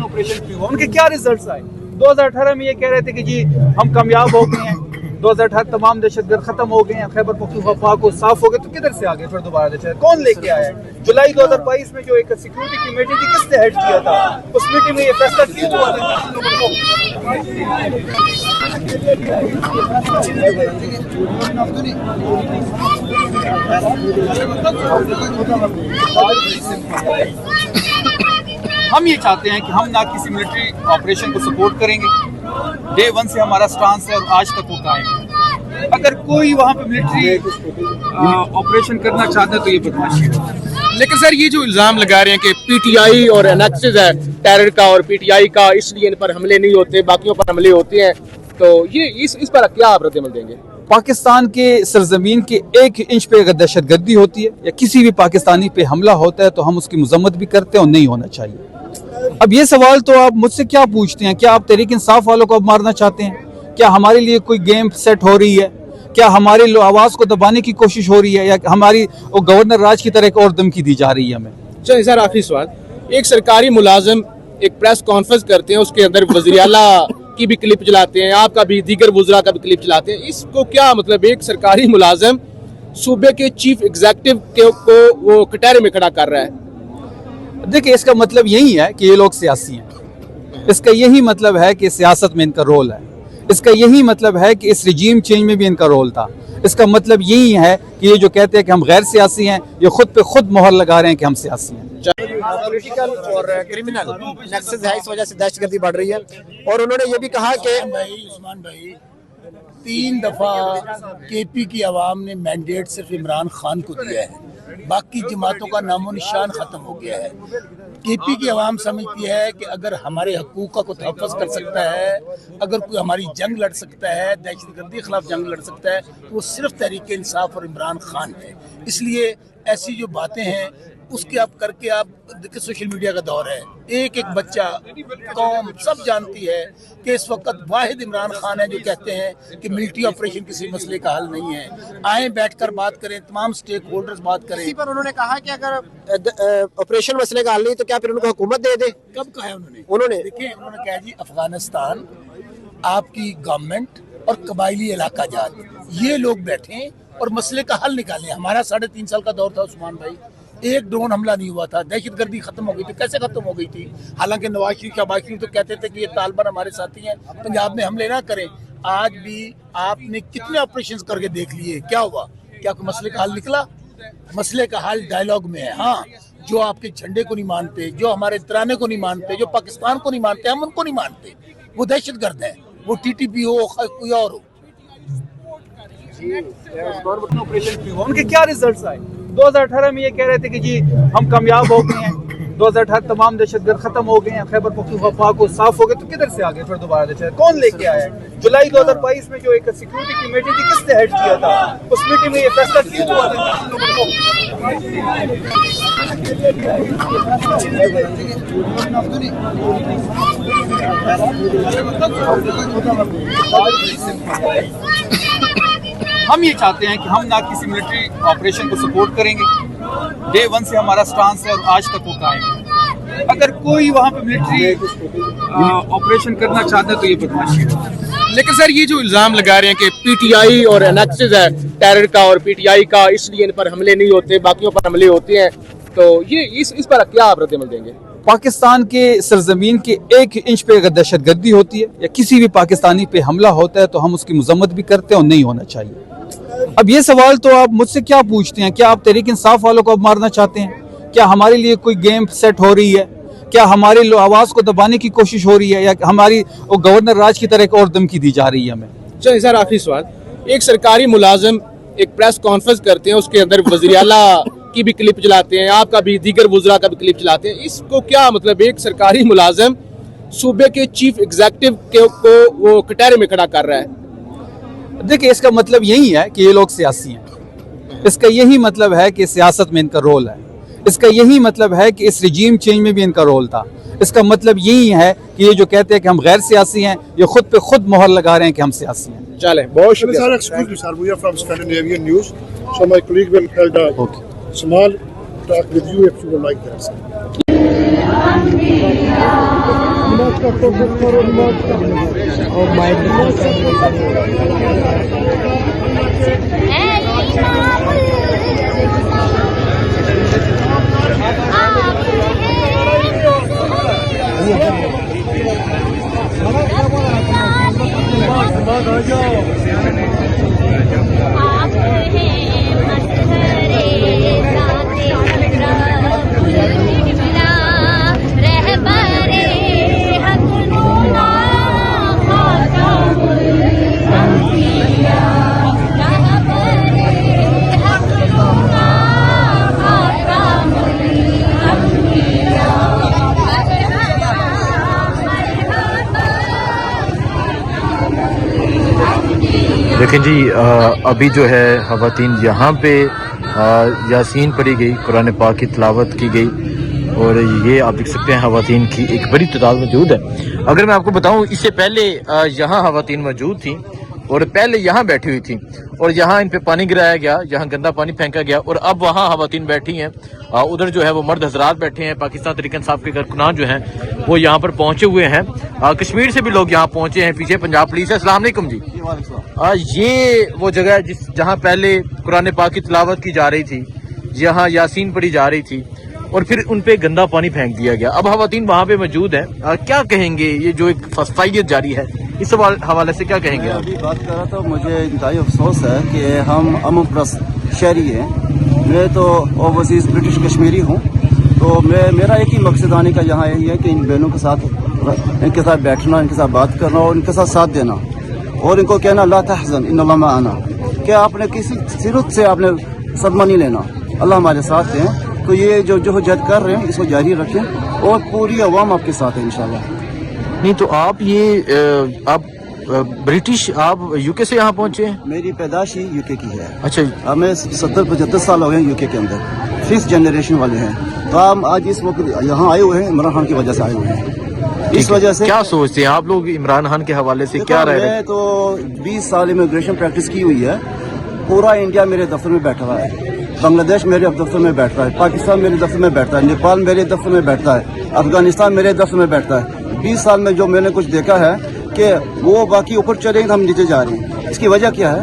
Operation क्यों हुआ, उनके क्या रिजल्ट्स आए? 2018 में ये कह रहे थे कि जी हम कामयाब हो गए हैं, 2018 तमाम दहशतगर्द खत्म हो गए हैं, खैबर पख्तूनख्वा को साफ हो गए, तो किधर से आ गए फिर दोबारा दहशत? कौन लेके आया है? जुलाई 2022 में जो एक सिक्योरिटी की मीटिंग थी, किसने हेड किया था? उस मीटिंग में ये फैसला क्यों हुआ था? हम ये चाहते हैं कि हम ना किसी मिलिट्री ऑपरेशन को सपोर्ट करेंगे, डे वन से हमारा स्टांस है और आज तक वो कायम है। अगर कोई वहाँ पे मिलिट्री ऑपरेशन करना चाहता है तो ये बदमाशी है। लेकिन सर ये जो इल्ज़ाम लगा रहे हैं कि पीटीआई और एनेक्सिस है टेरर का और पीटीआई का, इसलिए इन पर हमले नहीं होते, बाकियों पर हमले होते हैं, तो ये इस पर क्या आप रद्द अमल देंगे? पाकिस्तान के सरजमीन के 1 इंच पे अगर दहशतगर्दी होती है या किसी भी पाकिस्तानी पे हमला होता है तो हम उसकी मजम्मत भी करते हैं और नहीं होना चाहिए। अब ये सवाल तो आप मुझसे क्या पूछते हैं? क्या आप तहरीक इंसाफ वालों को अब मारना चाहते हैं? क्या हमारे लिए कोई गेम सेट हो रही है? क्या हमारी आवाज़ को दबाने की कोशिश हो रही है, या हमारी गवर्नर राज की तरह एक और धमकी दी जा रही है हमें? चलिए सर, आखिरी सवाल, एक सरकारी मुलाजिम एक प्रेस कॉन्फ्रेंस करते हैं, उसके अंदर वज़ीर आला की भी क्लिप चलाते हैं, आपका भी, दीगर वज़रा का भी क्लिप चलाते हैं, इसको क्या मतलब? एक सरकारी मुलाजिम सूबे के चीफ एग्जीक्यूटिव को वो कटहरे में खड़ा कर रहा है। देखिए, इसका मतलब यही है कि ये लोग सियासी हैं, इसका यही मतलब है कि सियासत में इनका रोल है, इसका यही मतलब है कि इस रिजीम चेंज में भी इनका रोल था, इसका मतलब यही है कि ये जो कहते हैं कि हम गैर सियासी हैं, ये खुद पे खुद मोहर लगा रहे हैं कि हम सियासी हैं। पॉलिटिकल और क्रिमिनल नेक्सस है, इस वजह से दहशतगर्दी बढ़ रही है। और उन्होंने ये भी कहा कि उस्मान भाई 3 दफा केपी की आवाम ने मैंडेट सिर्फ इमरान खान को दिया है, बाकी जमातों का नामो निशान खत्म हो गया है। केपी की आवाम समझती है कि अगर हमारे हकूक़ का तहफ़्फ़ुज़ कर सकता है, अगर कोई हमारी जंग लड़ सकता है, दहशतगर्दी के खिलाफ जंग लड़ सकता है, तो वो सिर्फ तहरीक इंसाफ और इमरान खान है। इसलिए ऐसी जो बातें हैं उसके आप करके, आप देखिए सोशल मीडिया का दौर है, एक एक बच्चा, कौम सब जानती है कि इस वक्त वाहिद इमरान खान है जो कहते हैं कि मिलिट्री ऑपरेशन किसी मसले का हल नहीं है। आए बैठकर बात करें, तमाम स्टेक होल्डर्स बात करें। इसी पर उन्होंने कहा कि अगर ऑपरेशन मसले का हल नहीं तो क्या फिर उनको हुकूमत दे दे? कब कहा है उन्होंने? देखिए, उन्होंने कहा जी अफगानिस्तान आपकी गवर्नमेंट और कबायली इलाका जात ये लोग बैठे और मसले का हल निकालें। हमारा 3.5 साल का दौर था उस्मान भाई, एक ड्रोन हमला नहीं हुआ था, दहशतगर्दी खत्म हो गई थी। कैसे खत्म हो गई थी? हालांकि नवाज शरीफ शहबाज शरीफ तो कहते थे कि ये तालिबान हमारे साथी हैं, पंजाब में हमले ना करें। आज भी आपने कितने ऑपरेशंस करके देख लिए, क्या हुआ? क्या कोई मसले का हल निकला? मसले का हल डायलॉग में है। हाँ, जो आपके झंडे को नहीं मानते, जो हमारे तराने को नहीं मानते, जो पाकिस्तान को नहीं मानते, हम उनको नहीं मानते, वो दहशतगर्द है, वो टीटीपी हो कोई और हो। ऑपरेशन क्यों हुआ, उनके क्या रिजल्ट्स आए? 2018 में ये कह रहे थे कि जी हम कामयाब हो गए हैं, 2018 तमाम दहशतगर्द खत्म हो गए हैं, खैबर पख्तूनख्वा को साफ हो गए, तो किधर से आ गए फिर दोबारा दहशत? कौन लेके आया है? जुलाई 2022 में जो एक सिक्योरिटी की मीटिंग थी, किसने हेड किया था? उस मीटिंग में ये फैसला क्यों हुआ था? हम ये चाहते हैं कि हम ना किसी मिलिट्री ऑपरेशन को सपोर्ट करेंगे, डे वन से हमारा स्टांस है और आज तक वो कायम है। अगर कोई वहाँ पे मिलिट्री ऑपरेशन करना चाहता है तो ये बदमाशी है। लेकिन सर ये जो इल्ज़ाम लगा रहे हैं कि पीटीआई और एनेक्सिस है टेरर का और पीटीआई का, इसलिए इन पर हमले नहीं होते, बाकियों पर हमले होते हैं, तो ये इस पर क्या आप रद्द अमल देंगे? पाकिस्तान के सरजमीन के 1 इंच पे अगर दहशतगर्दी होती है या किसी भी पाकिस्तानी पे हमला होता है तो हम उसकी मजम्मत भी करते हैं और नहीं होना चाहिए। अब ये सवाल तो आप मुझसे क्या पूछते हैं? क्या आप तहरीक इंसाफ वालों को अब मारना चाहते हैं? क्या हमारे लिए कोई गेम सेट हो रही है? क्या हमारी आवाज़ को दबाने की कोशिश हो रही है, या हमारी गवर्नर राज की तरह एक और धमकी दी जा रही है हमें? चलिए सर, आखिरी सवाल, एक सरकारी मुलाजिम एक प्रेस कॉन्फ्रेंस करते हैं, उसके अंदर वज़ीर आला की भी क्लिप चलाते हैं, आपका भी, दीगर वज़रा का भी क्लिप चलाते हैं, इसको क्या मतलब? एक सरकारी मुलाजिम सूबे के चीफ एग्जीक्यूटिव को वो कटहरे में खड़ा कर रहा है। देखिए, इसका मतलब यही है कि ये लोग सियासी हैं, इसका यही मतलब है कि सियासत में इनका रोल है, इसका यही मतलब है कि इस रिजीम चेंज में भी इनका रोल था, इसका मतलब यही है कि ये जो कहते हैं कि हम गैर सियासी हैं, ये खुद पे खुद मोहर लगा रहे हैं कि हम सियासी हैं। चलें, बहुत शुक्रिया। Sir, excuse me, sir. We are from Scandinavian News, so my colleague will hold a small talk with you if you would like that, sir. دیکھیں جی ابھی جو ہے خواتین یہاں پہ یاسین پڑھی گئی، قرآن پاک کی تلاوت کی گئی، اور یہ آپ دیکھ سکتے ہیں خواتین کی ایک بڑی تعداد موجود ہے۔ اگر میں آپ کو بتاؤں اس سے پہلے یہاں خواتین موجود تھیں اور پہلے یہاں بیٹھی ہوئی تھیں، اور یہاں ان پہ پانی گرایا گیا، یہاں گندا پانی پھینکا گیا، اور اب وہاں خواتین بیٹھی ہیں، ادھر جو ہے وہ مرد حضرات بیٹھے ہیں۔ پاکستان تحریک انصاف کے کارکنان جو ہیں وہ یہاں پر پہنچے ہوئے ہیں، کشمیر سے بھی لوگ یہاں پہنچے ہیں، پیچھے پنجاب پولیس ہے۔ السلام علیکم جی۔ یہ وہ جگہ ہے جہاں پہلے قرآن پاک کی تلاوت کی جا رہی تھی، یہاں یاسین پڑھی جا رہی تھی، اور پھر ان پہ گندا پانی پھینک دیا گیا۔ اب خواتین وہاں پہ موجود ہیں، کیا کہیں گے یہ جو ایک فسادیت جاری ہے، اس حوالے سے کیا کہیں گے؟ ابھی بات کر رہا تھا، مجھے انتہائی افسوس ہے کہ ہم امن پرست شہری ہیں۔ میں تو اوورسیز برٹش کشمیری ہوں، تو میرا ایک ہی مقصد آنے کا یہاں یہی ہے کہ ان بہنوں کے ساتھ بیٹھنا، ان کے ساتھ بات کرنا اور ان کے ساتھ ساتھ دینا، اور ان کو کہنا لا تحزن ان اللہ معنا، کہ آپ نے کسی صرف سے آپ نے صدمہ نہیں لینا، اللہ ہمارے ساتھ ہیں۔ تو یہ جو جد کر رہے ہیں اس کو جاری رکھیں، اور پوری عوام آپ کے ساتھ ہے انشاءاللہ۔ نہیں تو آپ یہ آپ برٹش، آپ یو کے سے یہاں پہنچے ہیں؟ میری پیدائش ہی یو کے کی ہے۔ اچھا، ہمیں 70-75 سال ہو گئے یو کے اندر، 5th جنریشن والے ہیں۔ تو ہم آج اس وقت یہاں آئے ہوئے ہیں عمران خان کی وجہ سے آئے ہوئے ہیں۔ اس وجہ سے کیا سوچتے ہیں آپ لوگ عمران خان کے حوالے سے، کیا رہے؟ میں تو 20 سال امیگریشن پریکٹس کی ہوئی ہے۔ پورا انڈیا میرے دفتر میں بیٹھا ہوا ہے، بنگلہ دیش میرے دفتر میں بیٹھتا ہے، پاکستان میرے دفتر میں بیٹھتا ہے، نیپال میرے دفتر میں بیٹھتا ہے، افغانستان میرے دفتر میں بیٹھتا ہے۔ 20 سال میں جو میں نے کچھ دیکھا ہے کہ وہ باقی اوپر چلے گئے، ہم نیچے جا رہے ہیں۔ اس کی وجہ کیا ہے؟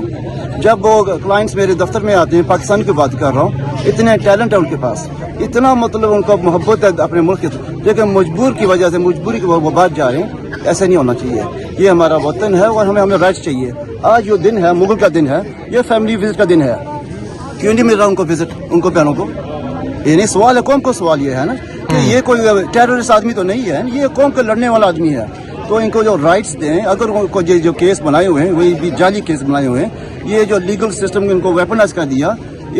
جب وہ کلائنٹس میرے دفتر میں آتے ہیں، پاکستان کی بات کر رہا ہوں، اتنے ٹیلنٹ ہے ان کے پاس، اتنا مطلب ان کو محبت ہے اپنے ملک کی، لیکن مجبوری کی وجہ سے وہ بات جا رہے ہیں۔ ایسا نہیں ہونا چاہیے، یہ ہمارا وطن ہے اور ہمیں رائٹ چاہیے۔ آج جو دن ہے مغل کا دن ہے، یہ فیملی وزٹ کا دن ہے، کیوں نہیں مل رہا ان کو وزٹ، ان کو بہنوں کو؟ یہ نہیں سوال ہے، قوم کو سوال یہ ہے نا کہ یہ کوئی ٹیررسٹ آدمی تو نہیں ہے، یہ قوم کے لڑنے والا آدمی ہے۔ تو ان کو جو رائٹس دیں، اگر ان کو جو کیس بنائے ہوئے ہیں وہی بھی جعلی کیس بنائے ہوئے ہیں، یہ جو لیگل سسٹم ان کو ویپنائز کر دیا،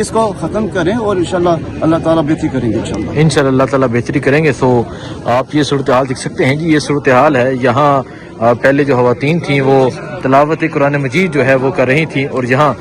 اس کو ختم کریں اور انشاءاللہ اللہ تعالیٰ بہتری کریں گے انشاءاللہ۔ انشاءاللہ اللہ تعالیٰ بہتری کریں گے۔ سو آپ یہ صورتحال دیکھ سکتے ہیں جی، یہ صورتحال ہے یہاں۔ پہلے جو خواتین تھیں وہ تلاوت قرآن مجید جو ہے وہ کر رہی تھیں، اور یہاں